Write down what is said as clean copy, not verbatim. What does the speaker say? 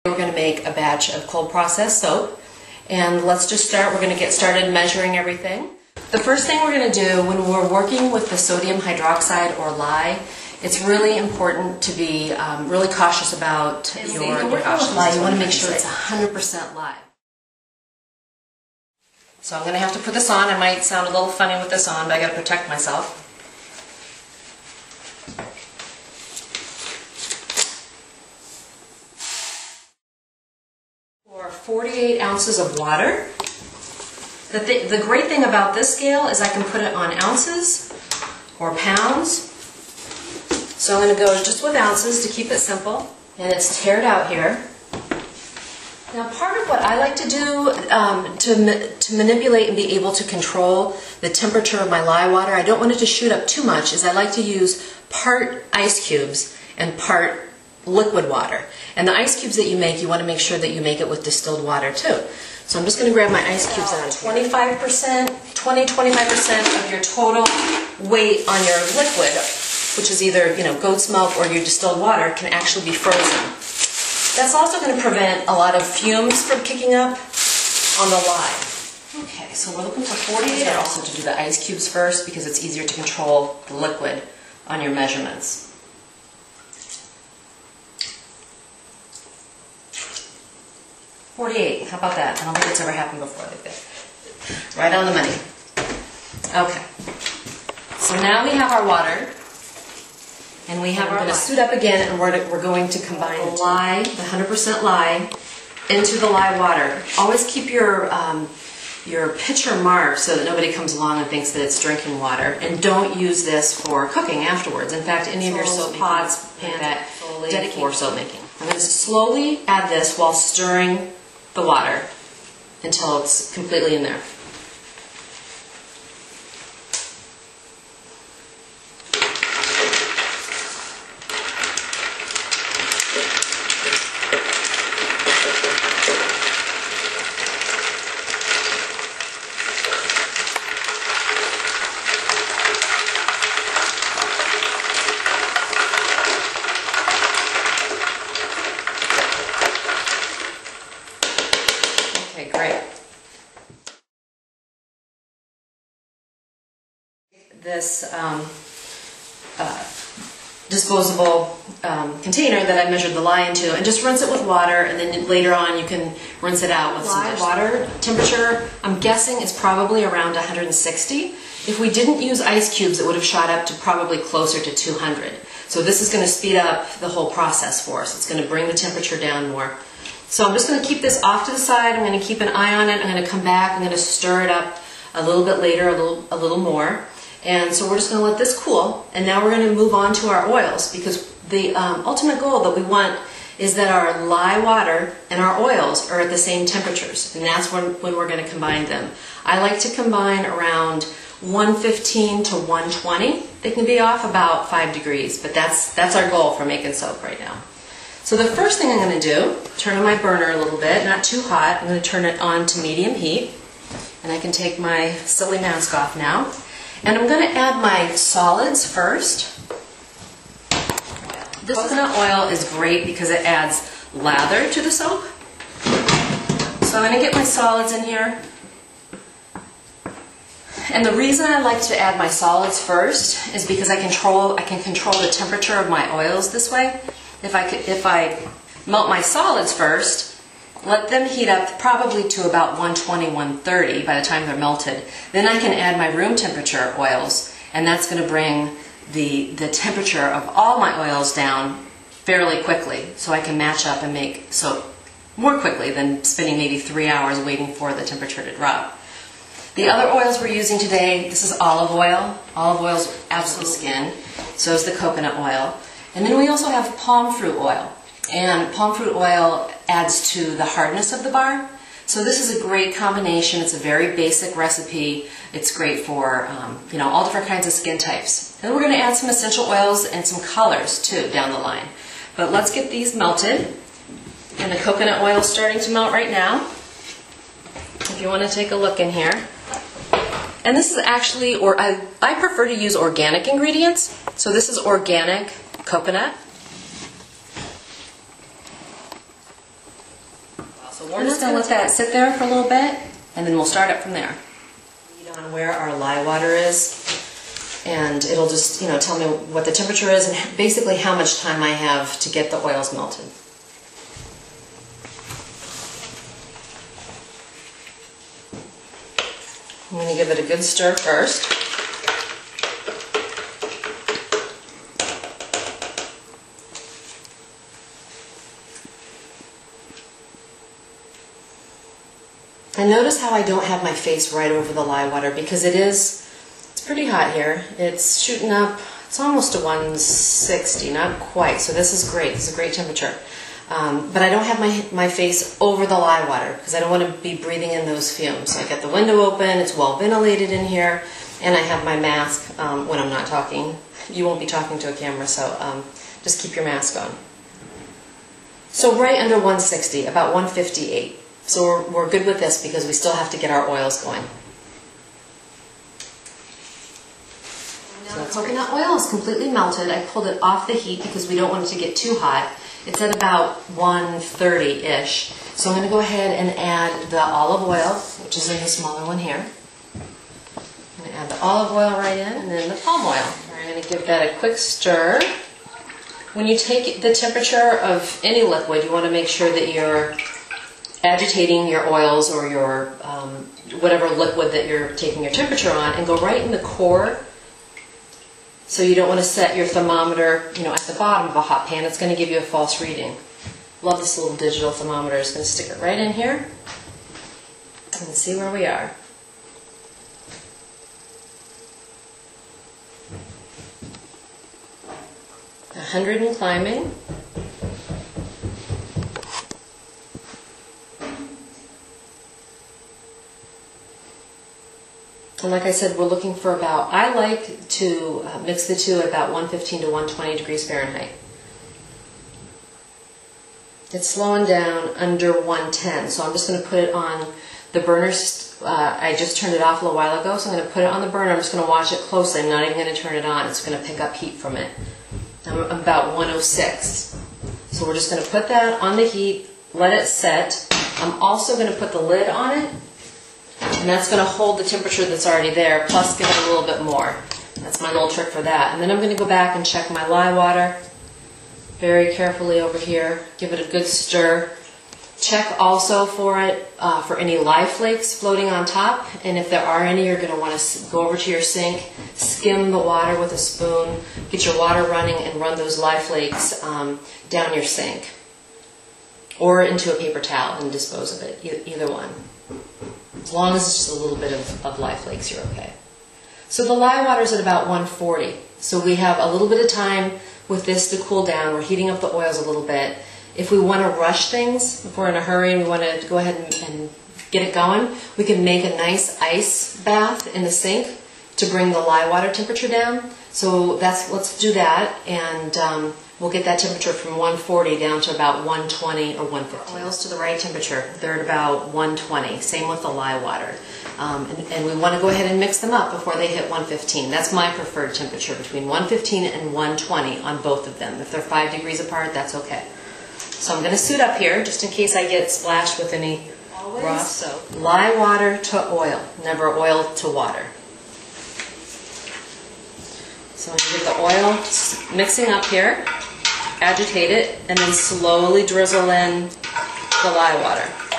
We're going to make a batch of cold processed soap, and let's just start. We're going to get started measuring everything. The first thing we're going to do when we're working with the sodium hydroxide or lye, it's really important to be really cautious about your lye. You want to make sure it's 100% lye. So I'm going to have to put this on. I might sound a little funny with this on, but I got to protect myself. For 48 ounces of water. The great thing about this scale is I can put it on ounces or pounds. So I'm going to go just with ounces to keep it simple, and it's tared out here. Now, part of what I like to do to manipulate and be able to control the temperature of my lye water, I don't want it to shoot up too much, is I like to use part ice cubes and part liquid water. And the ice cubes that you want to make sure that you make it with distilled water too. So I'm just going to grab my ice cubes out. 20-25% of your total weight on your liquid, which is either goat's milk or your distilled water, can actually be frozen. That's also going to prevent a lot of fumes from kicking up on the lye. Okay, so we're looking for 48 ounces. Also to do the ice cubes first because it's easier to control the liquid on your measurements. 48, how about that? I don't think it's ever happened before like that. Right on the money. Okay. So now we have our water, and we have our lye. We're going to suit up again, and we're going to combine the lye, the 100% lye, into the lye water. Always keep your pitcher marked so that nobody comes along and thinks that it's drinking water. And don't use this for cooking afterwards. In fact, any of your soap pots, that dedicate for soap making. I'm going to slowly add this while stirring the water until it's completely in there. Okay, great. This disposable container that I measured the lye into, and just rinse it with water, and then later on you can rinse it out with some water. Temperature, I'm guessing, is probably around 160. If we didn't use ice cubes, it would have shot up to probably closer to 200. So this is going to speed up the whole process for us. It's going to bring the temperature down more. So I'm just going to keep this off to the side. I'm going to keep an eye on it. I'm going to come back. I'm going to stir it up a little bit later, a little more. And so we're just going to let this cool. And now we're going to move on to our oils, because the ultimate goal that we want is that our lye water and our oils are at the same temperatures. And that's when we're going to combine them. I like to combine around 115 to 120. They can be off about 5 degrees, but that's our goal for making soap right now. So the first thing I'm going to do, turn on my burner a little bit, not too hot. I'm going to turn it on to medium heat. And I can take my silly mask off now. And I'm going to add my solids first. This coconut oil is great because it adds lather to the soap. So I'm going to get my solids in here. And the reason I like to add my solids first is because I can control the temperature of my oils this way. If I melt my solids first, let them heat up probably to about 120, 130 by the time they're melted, then I can add my room temperature oils, and that's going to bring the temperature of all my oils down fairly quickly, so I can match up and make soap more quickly than spending maybe 3 hours waiting for the temperature to drop. The other oils we're using today, this is olive oil. Olive oil is absolute skin. So is the coconut oil. And then we also have palm fruit oil. And palm fruit oil adds to the hardness of the bar. So this is a great combination. It's a very basic recipe. It's great for all different kinds of skin types. And we're going to add some essential oils and some colors too down the line. But let's get these melted. And the coconut oil is starting to melt right now. If you want to take a look in here. And this is actually, I prefer to use organic ingredients. So this is organic coconut. we're just going to let that sit there for a little bit, and then we'll start up from there. On where our lye water is, and it'll just, tell me what the temperature is and basically how much time I have to get the oils melted. I'm going to give it a good stir first. And notice how I don't have my face right over the lye water because it's pretty hot here. It's shooting up, it's almost to 160, not quite, so this is great. This is a great temperature. But I don't have my face over the lye water because I don't want to be breathing in those fumes. So I got the window open, it's well ventilated in here, and I have my mask when I'm not talking. You won't be talking to a camera, so just keep your mask on. So right under 160, about 158. So we're good with this because we still have to get our oils going. Now the coconut oil is completely melted. I pulled it off the heat because we don't want it to get too hot. It's at about 130-ish. So I'm going to go ahead and add the olive oil, which is in the smaller one here. I'm going to add the olive oil right in, and then the palm oil. I'm going to give that a quick stir. When you take the temperature of any liquid, you want to make sure that you're agitating your oils or your whatever liquid that you're taking your temperature on, and go right in the core. So you don't want to set your thermometer, at the bottom of a hot pan. It's going to give you a false reading. Love this little digital thermometer. It's going to stick it right in here and see where we are. A 100 and climbing. And like I said, we're looking for about, I like to mix the two at about 115 to 120 degrees Fahrenheit. It's slowing down under 110, so I'm just going to put it on the burner. I just turned it off a little while ago, so I'm going to put it on the burner. I'm just going to watch it closely. I'm not even going to turn it on. It's going to pick up heat from it. I'm about 106. So we're just going to put that on the heat, let it set. I'm also going to put the lid on it. And that's going to hold the temperature that's already there, plus give it a little bit more. That's my little trick for that. And then I'm going to go back and check my lye water very carefully over here. Give it a good stir. Check also for it for any lye flakes floating on top. And if there are any, you're going to want to go over to your sink, skim the water with a spoon, get your water running, and run those lye flakes down your sink. Or into a paper towel and dispose of it, either one. As long as it's just a little bit of lye flakes, you're okay. So the lye water is at about 140. So we have a little bit of time with this to cool down. We're heating up the oils a little bit. If we want to rush things, if we're in a hurry and we want to go ahead and get it going, we can make a nice ice bath in the sink to bring the lye water temperature down. So let's do that, and we'll get that temperature from 140 down to about 120 or 115. Oils to the right temperature. They're at about 120. Same with the lye water. And we want to go ahead and mix them up before they hit 115. That's my preferred temperature, between 115 and 120 on both of them. If they're 5 degrees apart, that's okay. So I'm going to suit up here just in case I get splashed with any raw soap. Lye water to oil, never oil to water. So I'm going to get the oil mixing up here, agitate it, and then slowly drizzle in the lye water.